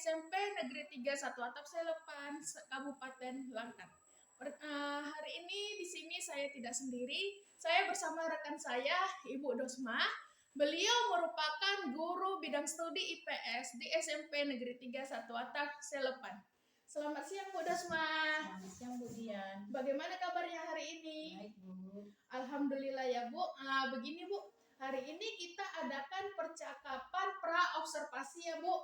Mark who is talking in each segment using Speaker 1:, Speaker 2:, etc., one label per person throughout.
Speaker 1: SMP Negeri 3 Satu Atap Selepan, Kabupaten Langkat. Hari ini di sini saya tidak sendiri, saya bersama rekan saya, Ibu Dosma. Beliau merupakan guru bidang studi IPS di SMP Negeri 3 Satu Atap Selepan. Selamat siang Bu Dosma.
Speaker 2: Selamat siang Bu Dian.
Speaker 1: Bagaimana kabarnya hari ini?
Speaker 2: Baik Bu.
Speaker 1: Alhamdulillah ya Bu. Begini Bu, hari ini kita adakan percakapan pra-observasi ya Bu,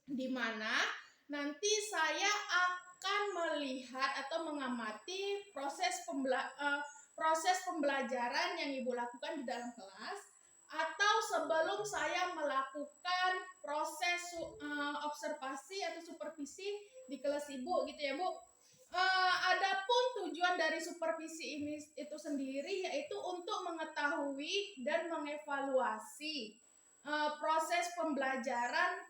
Speaker 1: di mana nanti saya akan melihat atau mengamati proses pembelajaran yang Ibu lakukan di dalam kelas, atau sebelum saya melakukan proses observasi atau supervisi di kelas Ibu gitu ya Bu. Adapun tujuan dari supervisi ini itu sendiri yaitu untuk mengetahui dan mengevaluasi proses pembelajaran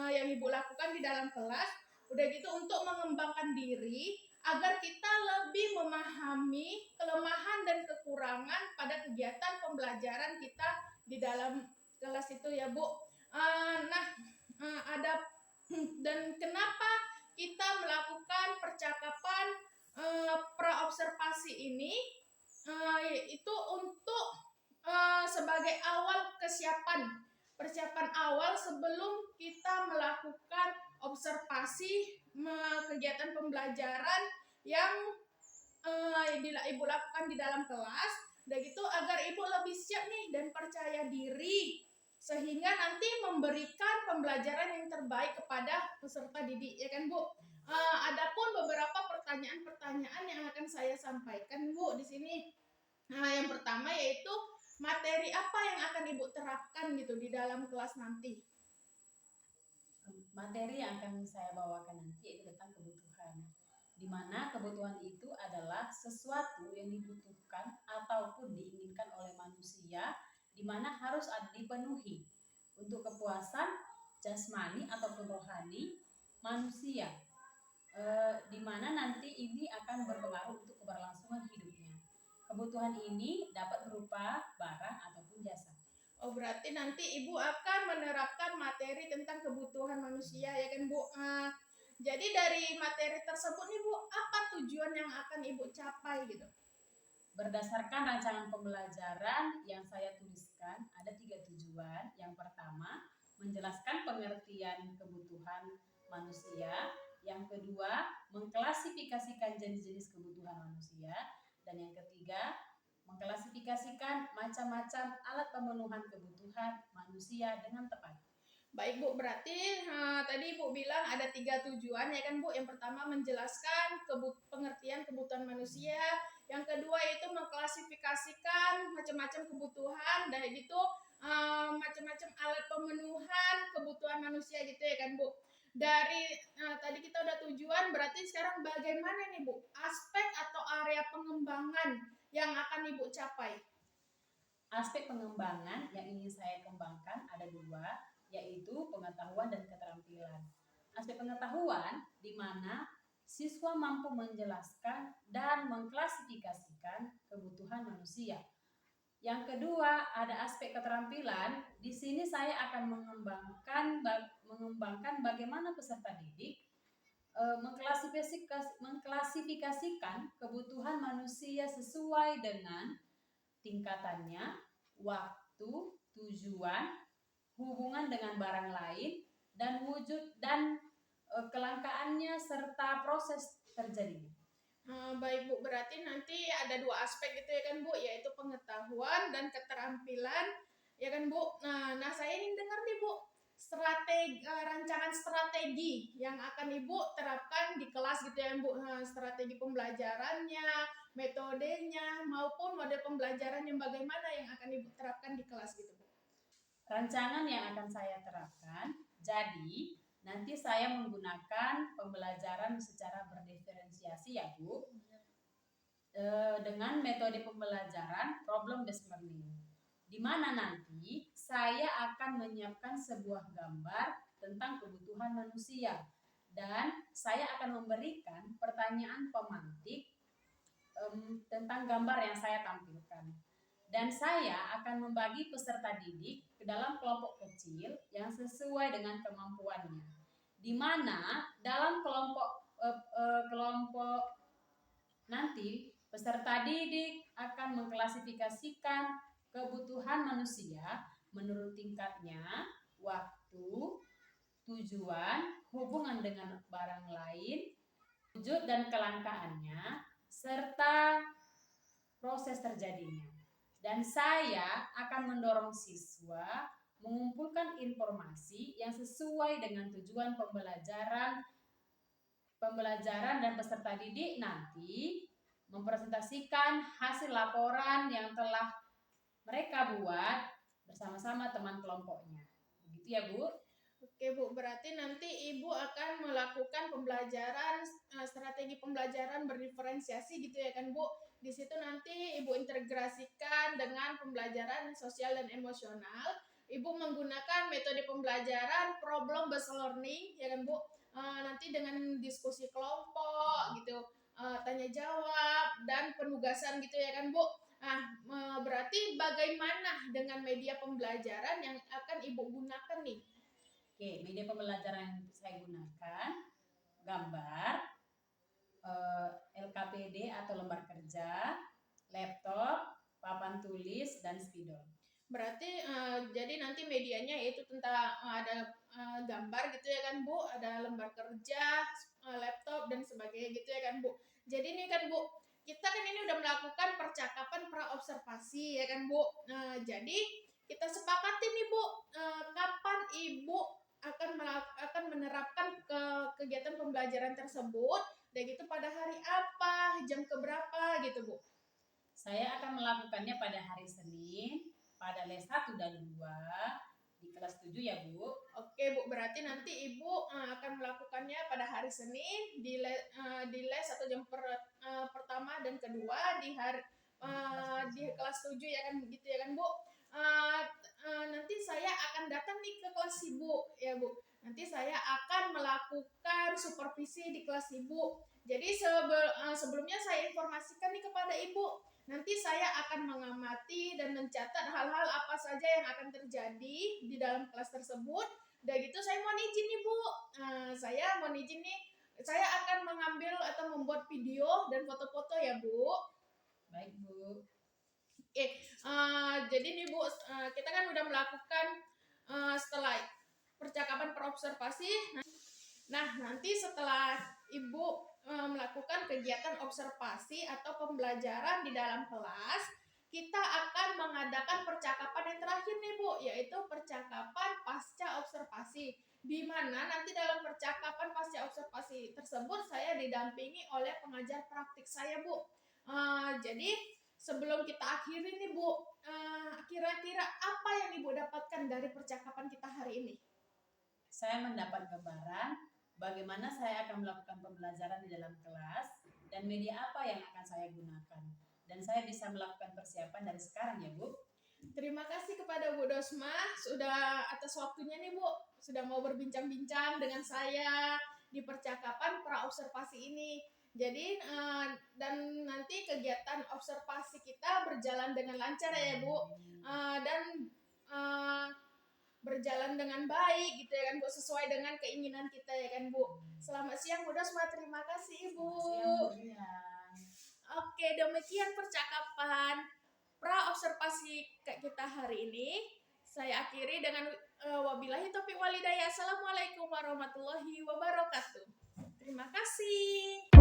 Speaker 1: yang Ibu lakukan di dalam kelas. Udah gitu untuk mengembangkan diri agar kita lebih memahami kelemahan dan kekurangan pada kegiatan pembelajaran kita di dalam kelas itu ya Bu. Dan kenapa kita melakukan percakapan pra-observasi ini, itu untuk sebagai awal persiapan awal sebelum kita melakukan observasi kegiatan pembelajaran yang Ibu lakukan di dalam kelas, dan gitu agar Ibu lebih siap nih dan percaya diri sehingga nanti memberikan pembelajaran yang terbaik kepada peserta didik, ya kan Bu? Adapun beberapa pertanyaan-pertanyaan yang akan saya sampaikan Bu di sini. Yang pertama yaitu materi apa yang akan Ibu terapkan gitu di dalam kelas nanti?
Speaker 2: Materi yang akan saya bawakan nanti itu tentang kebutuhan, di mana kebutuhan itu adalah sesuatu yang dibutuhkan ataupun diinginkan oleh manusia, di mana harus dipenuhi untuk kepuasan jasmani ataupun rohani manusia, di mana nanti ini akan berpengaruh untuk keberlangsungan hidupnya. Kebutuhan ini dapat berupa barang ataupun jasa.
Speaker 1: Oh, berarti nanti Ibu akan menerapkan materi tentang kebutuhan manusia, ya kan Bu? Jadi dari materi tersebut nih Bu, apa tujuan yang akan Ibu capai gitu?
Speaker 2: Berdasarkan rancangan pembelajaran yang saya tuliskan, ada 3 tujuan. Yang pertama, menjelaskan pengertian kebutuhan manusia. Yang kedua, mengklasifikasikan jenis-jenis kebutuhan manusia. Dan yang ketiga, mengklasifikasikan macam-macam alat pemenuhan kebutuhan manusia dengan tepat.
Speaker 1: Baik Bu, berarti tadi Ibu bilang ada 3 tujuan ya kan Bu. Yang pertama menjelaskan pengertian kebutuhan manusia, yang kedua itu mengklasifikasikan macam-macam kebutuhan, dan gitu macam-macam alat pemenuhan kebutuhan manusia gitu ya kan Bu. Dari tadi kita udah tujuan, berarti sekarang bagaimana nih Bu aspek atau area pengembangan yang akan Ibu capai?
Speaker 2: Aspek pengembangan yang ingin saya kembangkan ada 2, yaitu pengetahuan dan keterampilan. Aspek pengetahuan di mana siswa mampu menjelaskan dan mengklasifikasikan kebutuhan manusia. Yang kedua, ada aspek keterampilan. Di sini saya akan mengembangkan bagaimana peserta didik mengklasifikasikan kebutuhan manusia sesuai dengan tingkatannya, waktu, tujuan, hubungan dengan barang lain, dan wujud dan kelangkaannya serta proses terjadinya.
Speaker 1: Baik Bu, berarti nanti ada 2 aspek gitu ya kan Bu, yaitu pengetahuan dan keterampilan, ya kan Bu. Nah saya ingin dengar nih Bu, rancangan strategi yang akan Ibu terapkan di kelas gitu ya Bu. Strategi pembelajarannya, metodenya, maupun model pembelajaran yang bagaimana yang akan Ibu terapkan di kelas gitu Bu.
Speaker 2: Rancangan yang akan saya terapkan, jadi nanti saya menggunakan pembelajaran secara berdiferensiasi ya Bu, dengan metode pembelajaran problem based learning, di mana nanti saya akan menyiapkan sebuah gambar tentang kebutuhan manusia, dan saya akan memberikan pertanyaan pemantik tentang gambar yang saya tampilkan. Dan saya akan membagi peserta didik ke dalam kelompok kecil yang sesuai dengan kemampuannya, di mana dalam kelompok nanti peserta didik akan mengklasifikasikan kebutuhan manusia menurut tingkatnya, waktu, tujuan, hubungan dengan barang lain, wujud dan kelangkaannya, serta proses terjadinya. Dan saya akan mendorong siswa mengumpulkan informasi yang sesuai dengan tujuan pembelajaran dan peserta didik nanti mempresentasikan hasil laporan yang telah mereka buat bersama-sama teman kelompoknya. Begitu ya, Bu?
Speaker 1: Oke Bu, berarti nanti Ibu akan melakukan pembelajaran, strategi pembelajaran berdiferensiasi gitu ya kan Bu? Di situ nanti Ibu integrasikan dengan pembelajaran sosial dan emosional. Ibu menggunakan metode pembelajaran problem based learning ya kan Bu? Nanti dengan diskusi kelompok gitu, tanya jawab dan penugasan gitu ya kan Bu? Nah, berarti bagaimana dengan media pembelajaran yang akan Ibu gunakan nih?
Speaker 2: Oke, media pembelajaran yang saya gunakan gambar, LKPD atau lembar kerja, laptop, papan tulis, dan spidol.
Speaker 1: Berarti jadi nanti medianya itu tentang ada gambar gitu ya kan Bu, ada lembar kerja, laptop dan sebagainya gitu ya kan Bu. Jadi ini kan Bu, kita kan ini udah melakukan percakapan pra-observasi ya kan Bu. Jadi kita sepakati nih Bu, kapan Ibu akan menerapkan kegiatan pembelajaran tersebut, dan gitu pada hari apa, jam keberapa gitu Bu.
Speaker 2: Saya akan melakukannya pada hari Senin, pada les 1 dan 2, di kelas 7 ya Bu.
Speaker 1: Oke Bu, berarti nanti Ibu akan melakukannya pada hari Senin di les atau jam pertama dan kedua di kelas 7 ya kan, begitu ya kan Bu. Nanti saya akan datang nih ke kelas Ibu ya Bu. Nanti saya akan melakukan supervisi di kelas Ibu. Jadi sebelumnya saya informasikan nih kepada Ibu. Nanti saya akan mengamati dan mencatat hal-hal apa saja yang akan terjadi di dalam kelas tersebut. Udah gitu saya mau izin nih Bu. Saya mau izin nih. Saya akan mengambil atau membuat video dan foto-foto ya Bu.
Speaker 2: Baik Bu.
Speaker 1: Oke, jadi nih Bu, kita kan udah melakukan setelah percakapan perobservasi. Nah, nanti setelah Ibu melakukan kegiatan observasi atau pembelajaran di dalam kelas, kita akan mengadakan percakapan yang terakhir nih Bu, yaitu percakapan pasca observasi. Di mana nanti dalam percakapan pasca observasi tersebut saya didampingi oleh pengajar praktik saya Bu. Jadi sebelum kita akhiri nih Bu, kira-kira apa yang Ibu dapatkan dari percakapan kita hari ini?
Speaker 2: Saya mendapat gambaran bagaimana saya akan melakukan pembelajaran di dalam kelas dan media apa yang akan saya gunakan. Dan saya bisa melakukan persiapan dari sekarang ya Bu.
Speaker 1: Terima kasih kepada Bu Dosma sudah atas waktunya nih Bu, sudah mau berbincang-bincang dengan saya di percakapan pra-observasi ini. Jadi dan nanti kegiatan observasi kita berjalan dengan lancar ya Bu, dan berjalan dengan baik gitu ya kan Bu, sesuai dengan keinginan kita ya kan Bu. Selamat siang Bu Dosma, terima kasih Ibu. Oke, demikian percakapan pra-observasi kita hari ini. Saya akhiri dengan wabillahi taufiq walhidayah. Assalamualaikum warahmatullahi wabarakatuh. Terima kasih.